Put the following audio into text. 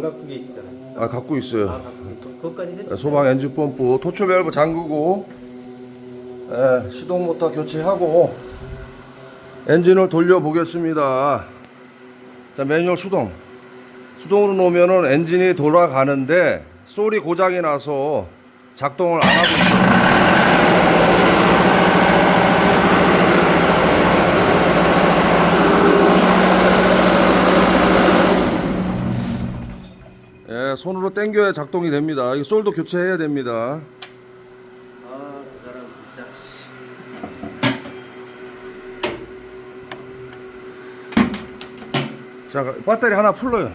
갖고 계시잖아요. 아, 갖고 있어요. 그것까지 해주세요. 소방 엔진 펌프 토출 밸브 잠그고, 시동 모터 교체하고 엔진을 돌려 보겠습니다. 자, 매뉴얼 수동으로 놓으면은 엔진이 돌아가는데 솔이 고장이 나서 작동을 안 하고 있어요. 예, 손으로 당겨야 작동이 됩니다. 이 솔도 교체해야 됩니다. 아, 그 사람 진짜. 자, 배터리 하나 풀러요.